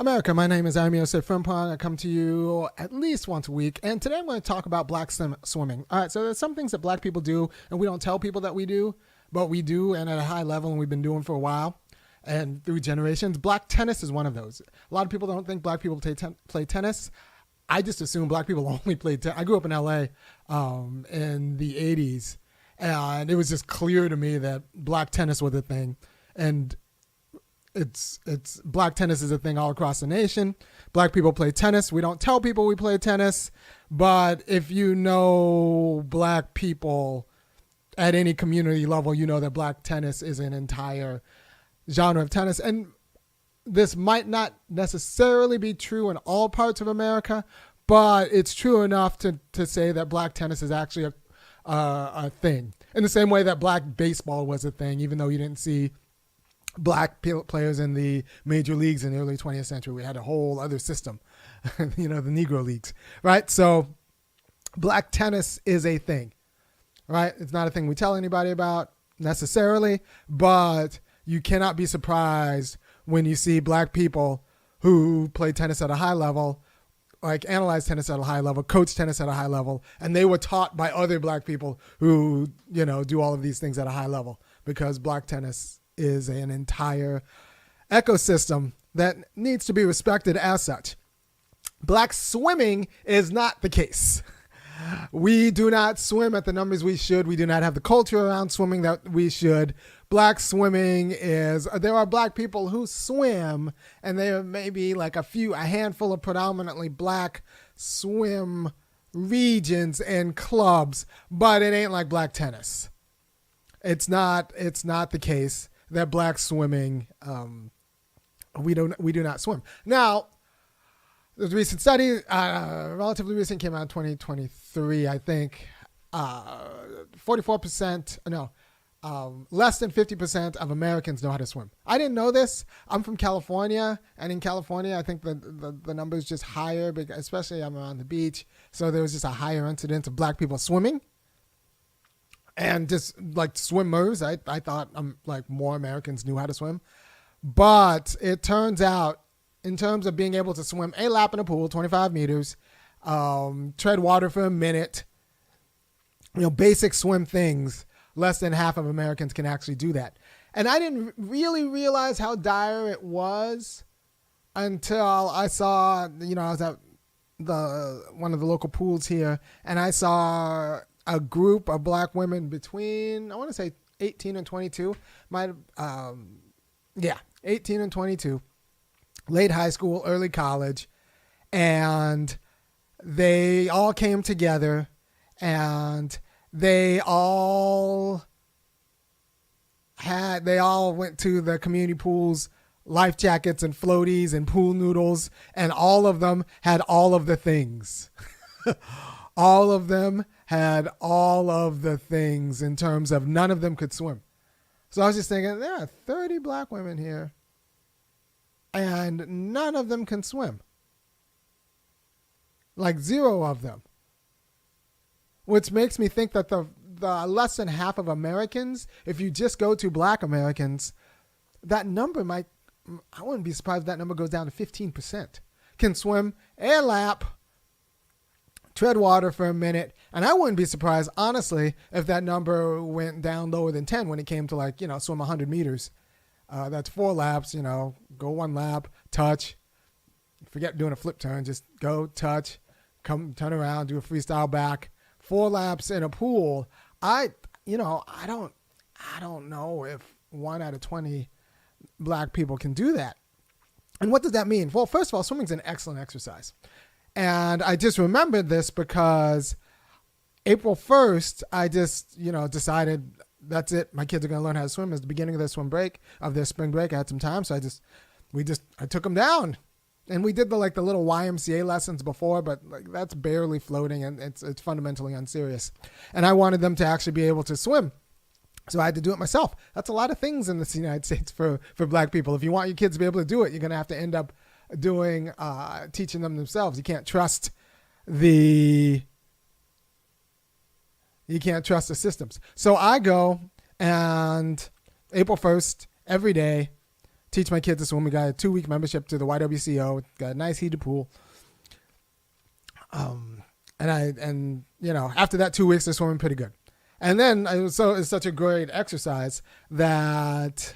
America, my name is Osei-Frimpong. I come to you at least once a week, and today I'm going to talk about black swimming. All right, so there's some things that black people do, and we don't tell people that we do, but we do, and at a high level, and we've been doing for a while, and through generations. Black tennis is one of those. A lot of people don't think black people play tennis. I just assume black people only play tennis. I grew up in LA in the 80s, and it was just clear to me that black tennis was a thing, and it's black tennis is a thing all across the nation. Black people play tennis. We don't tell people we play tennis, but if you know black people at any community level, you know that black tennis is an entire genre of tennis. And this might not necessarily be true in all parts of America, but it's true enough to say that black tennis is actually a thing. In the same way that black baseball was a thing, even though you didn't see black players in the major leagues in the early 20th century. We had a whole other system, the Negro leagues, right? So black tennis is a thing, right? It's not a thing we tell anybody about necessarily, but you cannot be surprised when you see black people who play tennis at a high level, like analyze tennis at a high level, coach tennis at a high level, and they were taught by other black people who, do all of these things at a high level, because black tennis is an entire ecosystem that needs to be respected as such. Black swimming is not the case. We do not swim at the numbers we should. We do not have the culture around swimming that we should. Black swimming there are black people who swim, and there may be like a handful of predominantly black swim regions and clubs, but it ain't like black tennis. It's not the case that black swimming, we do not swim. Now, there's a recent study, relatively recent, came out in 2023, I think. 44%, less than 50% of Americans know how to swim. I didn't know this. I'm from California, and in California, I think the number is just higher, because especially I'm on the beach, so there was just a higher incidence of black people swimming. And just like swimmers, I thought more Americans knew how to swim. But it turns out, in terms of being able to swim a lap in a pool, 25 meters, tread water for a minute, basic swim things, less than half of Americans can actually do that. And I didn't really realize how dire it was until I saw, I was at one of the local pools here, and I saw a group of black women between, I want to say 18 and 22, 18 and 22, late high school, early college, and they all came together, and they all went to the community pools, life jackets and floaties and pool noodles, and all of them had all of the things. All of them had all of the things in terms of none of them could swim. So I was just thinking, there are 30 black women here, and none of them can swim. Like 0 of them. Which makes me think that the less than half of Americans, if you just go to black Americans, that number I wouldn't be surprised if that number goes down to 15%. Can swim a lap, tread water for a minute, and I wouldn't be surprised, honestly, if that number went down lower than 10 when it came to swim 100 meters. That's 4 laps, go 1 lap, touch, forget doing a flip turn, just go, touch, come, turn around, do a freestyle back. 4 laps in a pool. I don't know if 1 out of 20 black people can do that. And what does that mean? Well, first of all, swimming's an excellent exercise. And I just remembered this because April 1st, I just, decided that's it. My kids are going to learn how to swim. It's the beginning of their spring break. I had some time. So I took them down, and we did the little YMCA lessons before, but that's barely floating, and it's fundamentally unserious. And I wanted them to actually be able to swim. So I had to do it myself. That's a lot of things in the United States for black people. If you want your kids to be able to do it, you're going to have to end up teaching them themselves. You can't trust the systems. So I go, and April 1st, every day, teach my kids to swim. We got a 2-week membership to the YWCO. Got a nice heated pool. And after that 2 weeks, they're swimming pretty good. And then it's such a great exercise that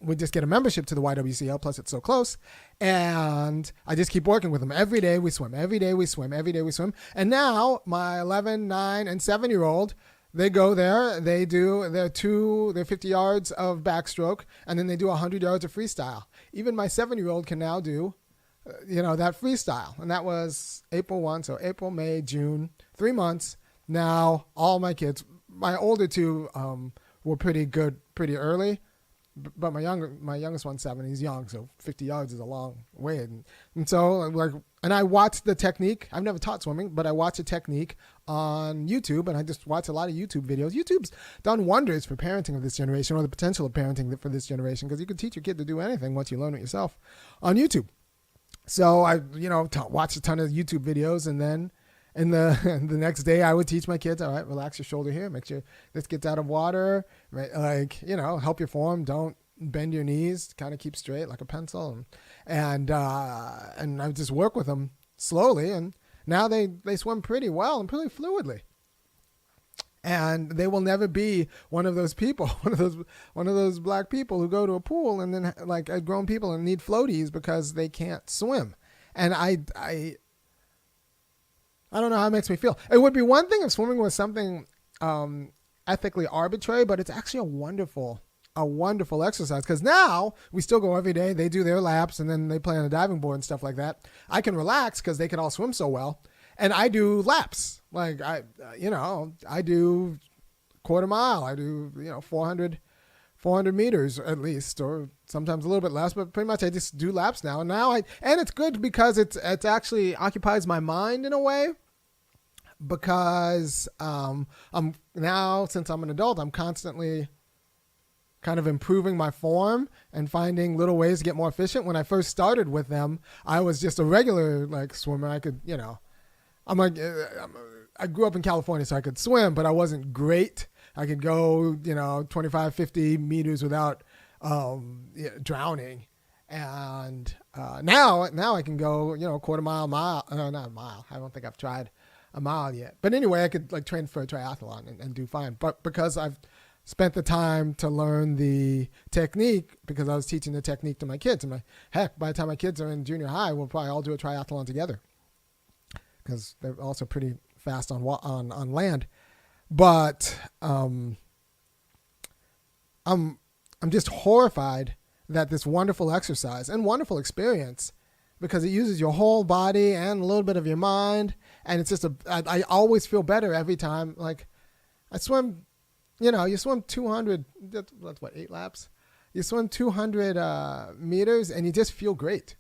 we just get a membership to the YWCL, plus it's so close. And I just keep working with them. Every day we swim. Every day we swim. Every day we swim. And now my 11, 9, and 7-year-old, they go there. They do their 50 yards of backstroke, and then they do 100 yards of freestyle. Even my 7-year-old can now do that freestyle. And that was April 1. So April, May, June, 3 months. Now all my kids, my older two were pretty good pretty early, but my youngest one's 7. He's young, so 50 yards is a long way. And so and I watched the technique. I've never taught swimming, but I watched the technique on YouTube, and I just watch a lot of YouTube videos. YouTube's done wonders for parenting of this generation, or the potential of parenting for this generation, because you can teach your kid to do anything once you learn it yourself on YouTube. So I, watched a ton of YouTube videos, and then the next day I would teach my kids, all right, relax your shoulder here, make sure this gets out of water, right? Help your form, don't bend your knees, kind of keep straight like a pencil, and I would just work with them slowly, and now they swim pretty well and pretty fluidly. And they will never be one of those people, one of those black people who go to a pool and then like grown people and need floaties because they can't swim. And I don't know how it makes me feel. It would be one thing if swimming was something ethically arbitrary, but it's actually a wonderful exercise, because now we still go every day. They do their laps, and then they play on a diving board and stuff like that. I can relax because they can all swim so well. And I do laps. Like I do quarter mile. I do, 400 meters at least, or sometimes a little bit less, but pretty much I just do laps now. And it's good because it's actually occupies my mind in a way, because I'm now, since I'm an adult, I'm constantly kind of improving my form and finding little ways to get more efficient. When I first started with them, I was just a regular swimmer. I could, I grew up in California, so I could swim, but I wasn't great. I could go, 25, 50 meters without drowning. And now I can go, quarter mile, not a mile. I don't think I've tried a mile yet. But anyway, I could train for a triathlon and do fine. But because I've spent the time to learn the technique, because I was teaching the technique to my kids. And by the time my kids are in junior high, we'll probably all do a triathlon together, because they're also pretty fast on land. But I'm just horrified that this wonderful exercise and wonderful experience, because it uses your whole body and a little bit of your mind, and it's just I always feel better every time. Like I swim, you swim 200. That's what, 8 laps. You swim 200 meters, and you just feel great.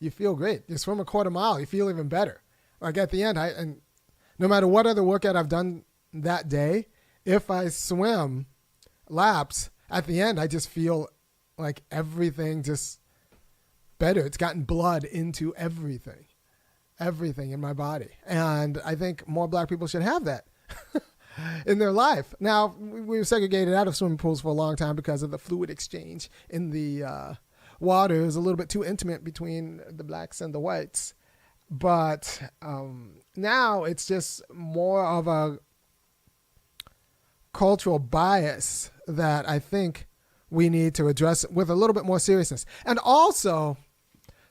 You feel great. You swim a quarter mile, you feel even better. Like at the end, and no matter what other workout I've done that day, if I swim laps at the end, I just feel like everything just better. It's gotten blood into everything in my body. And I think more black people should have that in their life. Now, we were segregated out of swimming pools for a long time because of the fluid exchange in the water. It was a little bit too intimate between the blacks and the whites. But now it's just more of a cultural bias that I think we need to address with a little bit more seriousness. And also,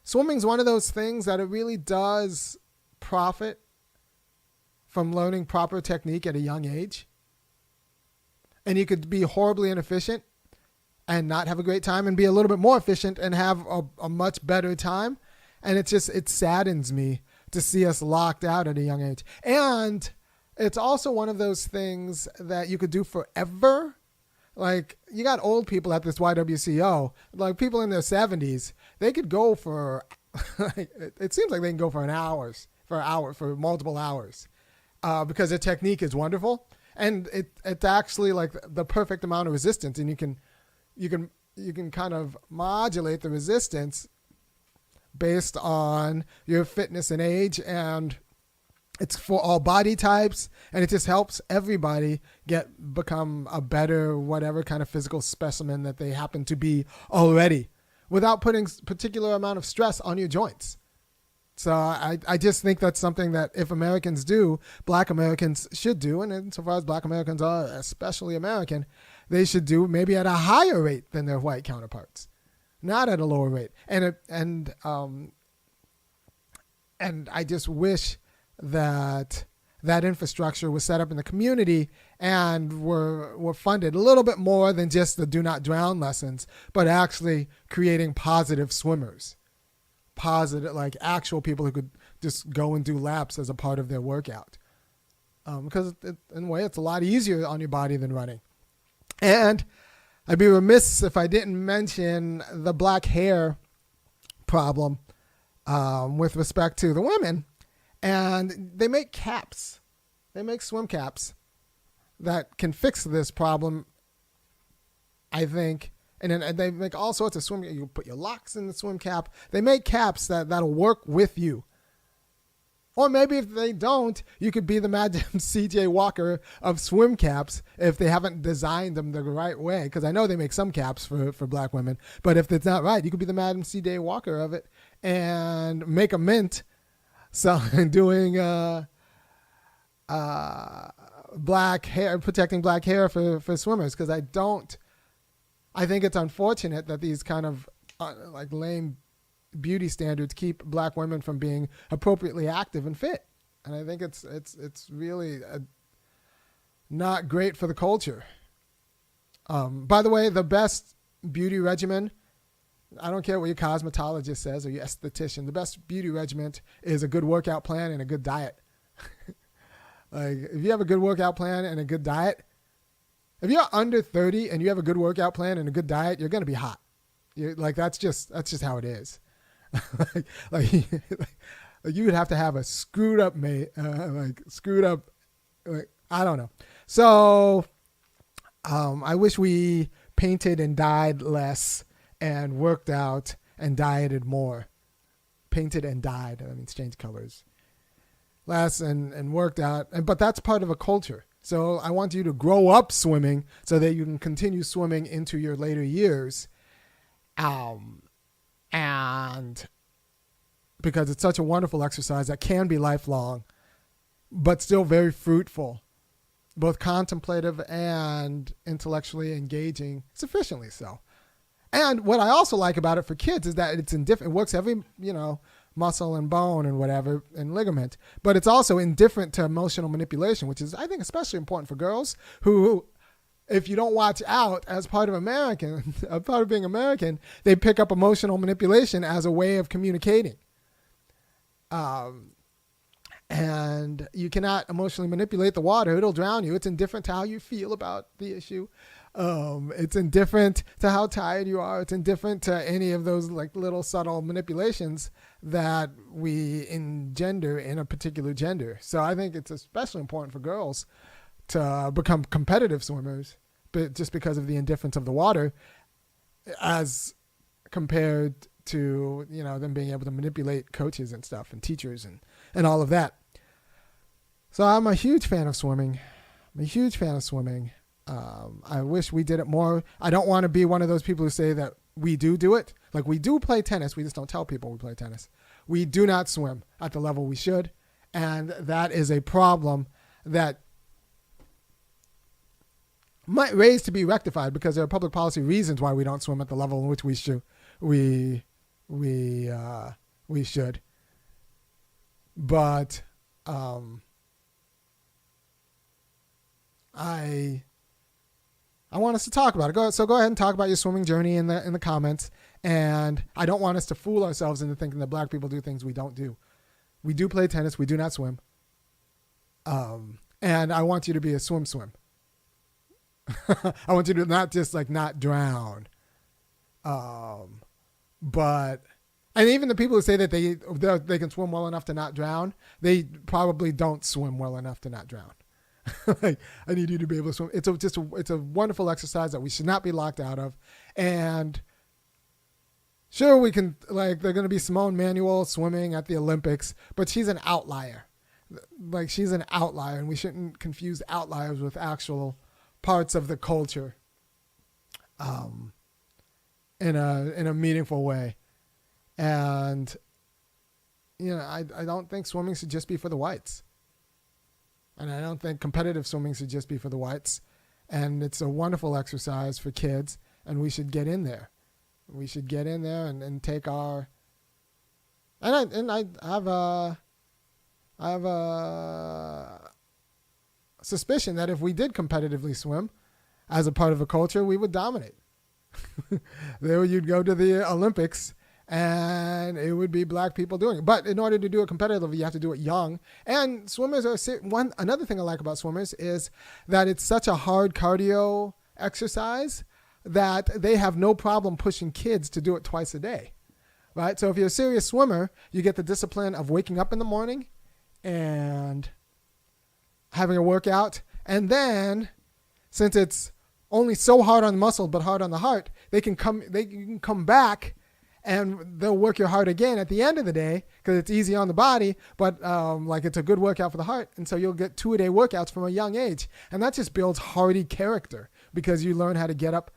swimming is one of those things that it really does profit from learning proper technique at a young age. And you could be horribly inefficient and not have a great time, and be a little bit more efficient and have a much better time. And it saddens me to see us locked out at a young age. And it's also one of those things that you could do forever. Like, you got old people at this YWCO, like people in their 70s, they could go for, it seems like they can go for for multiple hours, because the technique is wonderful. And it's actually like the perfect amount of resistance. And you can kind of modulate the resistance based on your fitness and age and It's for all body types, and it just helps everybody become a better whatever kind of physical specimen that they happen to be already, without putting particular amount of stress on your joints. So I just think that's something that if Americans do, Black Americans should do, and insofar as Black Americans are especially American, they should do maybe at a higher rate than their white counterparts, not at a lower rate. And I just wish that infrastructure was set up in the community and were funded a little bit more than just the do not drown lessons, but actually creating positive swimmers, positive, like actual people who could just go and do laps as a part of their workout. Because in a way, it's a lot easier on your body than running. And I'd be remiss if I didn't mention the black hair problem with respect to the women. And they make caps. They make swim caps that can fix this problem, I think. And then they make all sorts of swim. You put your locks in the swim cap. They make caps that'll work with you. Or maybe if they don't, you could be the Madam C.J. Walker of swim caps if they haven't designed them the right way. Because I know they make some caps for black women. But if it's not right, you could be the Madam C.J. Walker of it and make a mint. So doing black hair, protecting black hair for swimmers, because I think it's unfortunate that these kind of like lame beauty standards keep black women from being appropriately active and fit, and I think it's really not great for the culture. By the way, the best beauty regimen, I don't care what your cosmetologist says or your esthetician, the best beauty regimen is a good workout plan and a good diet. Like, if you have a good workout plan and a good diet, if you're under 30 and you have a good workout plan and a good diet, you're going to be hot. That's just how it is. like you would have to have a screwed up I don't know. So I wish we painted and dyed less and worked out and dieted more. Painted and dyed, that means change colors. Less and worked out, but that's part of a culture. So I want you to grow up swimming so that you can continue swimming into your later years. And because it's such a wonderful exercise that can be lifelong, but still very fruitful, both contemplative and intellectually engaging, sufficiently so. And what I also like about it for kids is that it's indifferent. It works every, muscle and bone and whatever and ligament, but it's also indifferent to emotional manipulation, which is, I think, especially important for girls who, if you don't watch out as part of being American, they pick up emotional manipulation as a way of communicating. And you cannot emotionally manipulate the water. It'll drown you. It's indifferent to how you feel about the issue. It's indifferent to how tired you are. It's indifferent to any of those like little subtle manipulations that we engender in a particular gender. So I think it's especially important for girls to become competitive swimmers, but just because of the indifference of the water, as compared to them being able to manipulate coaches and stuff and teachers and all of that. So I'm a huge fan of swimming. I wish we did it more. I don't want to be one of those people who say that we do it. Like, we do play tennis. We just don't tell people we play tennis. We do not swim at the level we should. And that is a problem that might raise to be rectified, because there are public policy reasons why we don't swim at the level in which we should. We should. But I want us to talk about it. So go ahead and talk about your swimming journey in the comments. And I don't want us to fool ourselves into thinking that black people do things we don't do. We do play tennis. We do not swim. And I want you to be a swim. I want you to not just not drown. But, and even the people who say that they can swim well enough to not drown, they probably don't swim well enough to not drown. I need you to be able to swim. It's a wonderful exercise that we should not be locked out of. And sure, we can, they're going to be Simone Manuel swimming at the Olympics, but she's an outlier. like she's an outlier, and we shouldn't confuse outliers with actual parts of the culture in a meaningful way. And I don't think swimming should just be for the whites, and I don't think competitive swimming should just be for the whites. And it's a wonderful exercise for kids, and we should get in there. We should get in there and take our. And I have a suspicion that if we did competitively swim as a part of a culture, we would dominate. There you'd go to the Olympics, and it would be black people doing it. But in order to do it competitively, you have to do it young. And swimmers are another thing I like about swimmers is that it's such a hard cardio exercise that they have no problem pushing kids to do it twice a day. Right? So if you're a serious swimmer, you get the discipline of waking up in the morning and having a workout. And then, since it's only so hard on the muscle but hard on the heart, you can come back and they'll work your heart again at the end of the day because it's easy on the body, but it's a good workout for the heart. And so you'll get 2-a-day workouts from a young age. And that just builds hardy character because you learn how to get up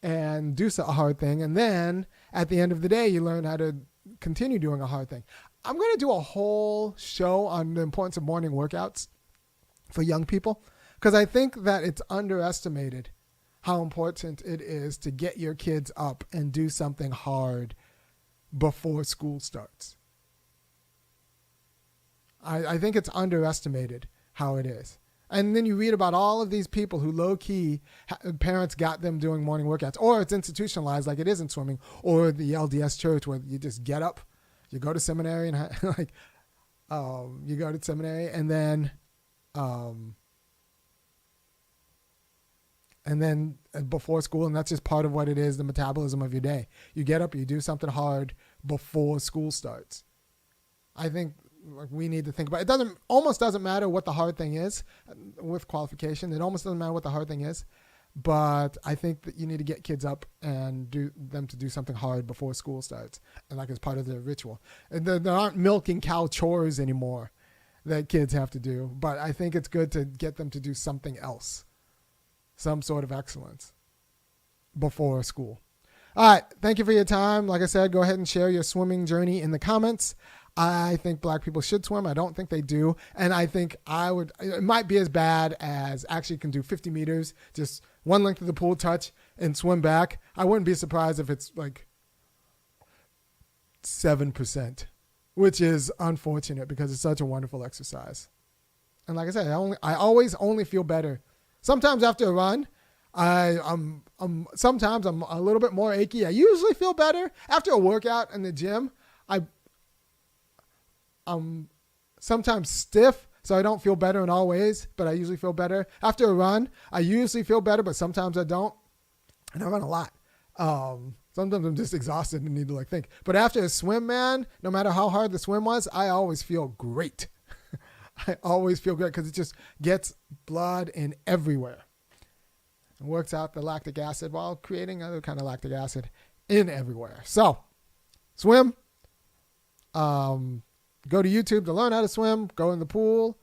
and do a hard thing. And then at the end of the day, you learn how to continue doing a hard thing. I'm going to do a whole show on the importance of morning workouts for young people because I think that it's underestimated how important it is to get your kids up and do something hard before school starts. I think it's underestimated how it is. And then you read about all of these people who low-key, parents got them doing morning workouts, or it's institutionalized like it is in swimming, or the LDS church where you just get up, you go to seminary, and you go to seminary, and then before school, and that's just part of what it is, the metabolism of your day. You get up, you do something hard before school starts. I think we need to think about it. It almost doesn't matter what the hard thing is with qualification. It almost doesn't matter what the hard thing is, but I think that you need to get kids up and do them to do something hard before school starts, and as part of their ritual. And there aren't milking cow chores anymore that kids have to do, but I think it's good to get them to do something else. Some sort of excellence before school. All right. Thank you for your time. Like I said, go ahead and share your swimming journey in the comments. I think black people should swim. I don't think they do. And I think it might be as bad as actually can do 50 meters, just one length of the pool touch and swim back. I wouldn't be surprised if it's like 7%, which is unfortunate because it's such a wonderful exercise. And like I said, I always only feel better. Sometimes after a run, sometimes I'm a little bit more achy. I usually feel better after a workout in the gym. I'm sometimes stiff, so I don't feel better in all ways, but I usually feel better. After a run, I usually feel better, but sometimes I don't. And I run a lot. Sometimes I'm just exhausted and need to think. But after a swim, man, no matter how hard the swim was, I always feel great. I always feel great because it just gets blood in everywhere. It works out the lactic acid while creating other kind of lactic acid in everywhere. So, swim. Go to YouTube to learn how to swim. Go in the pool.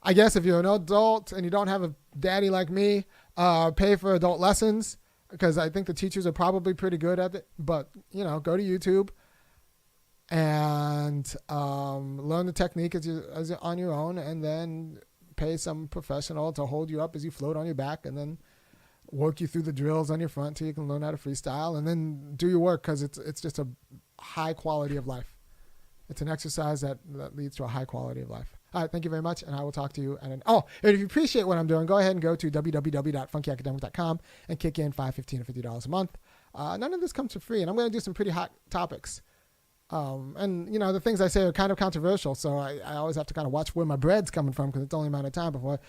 I guess if you're an adult and you don't have a daddy like me, pay for adult lessons because I think the teachers are probably pretty good at it. But, go to YouTube and learn the technique as you're on your own, and then pay some professional to hold you up as you float on your back, and then work you through the drills on your front till you can learn how to freestyle, and then do your work because it's just a high quality of life. It's an exercise that leads to a high quality of life. All right, thank you very much, and I will talk to you. And if you appreciate what I'm doing, go ahead and go to www.funkyacademic.com and kick in $5, $15, or $50 a month. None of this comes for free, and I'm going to do some pretty hot topics. And the things I say are kind of controversial, so I always have to kind of watch where my bread's coming from because it's only a matter of time before,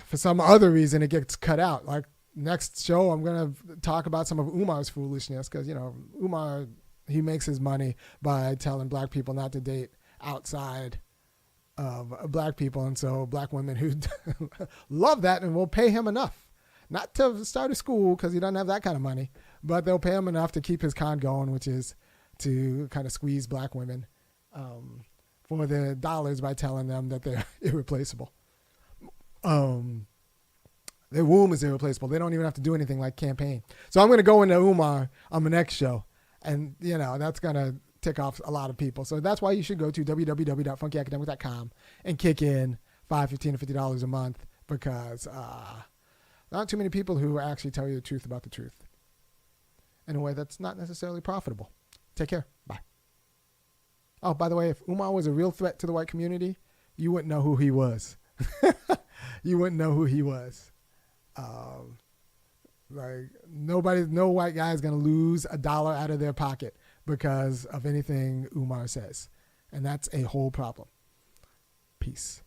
for some other reason, it gets cut out. Like next show, I'm going to talk about some of Umar's foolishness because, Umar, he makes his money by telling black people not to date outside of black people. And so black women who love that and will pay him enough, not to start a school because he doesn't have that kind of money, but they'll pay him enough to keep his con going, which is to kind of squeeze black women for their dollars by telling them that they're irreplaceable. Their womb is irreplaceable. They don't even have to do anything like campaign. So I'm going to go into Umar on the next show. And, that's going to tick off a lot of people. So that's why you should go to www.funkyacademic.com and kick in $5, $15, or $50 a month, because not too many people who actually tell you the truth about the truth in a way that's not necessarily profitable. Take care. Bye. Oh, by the way, if Umar was a real threat to the white community, you wouldn't know who he was. You wouldn't know who he was. No white guy is going to lose $1 out of their pocket because of anything Umar says. And that's a whole problem. Peace.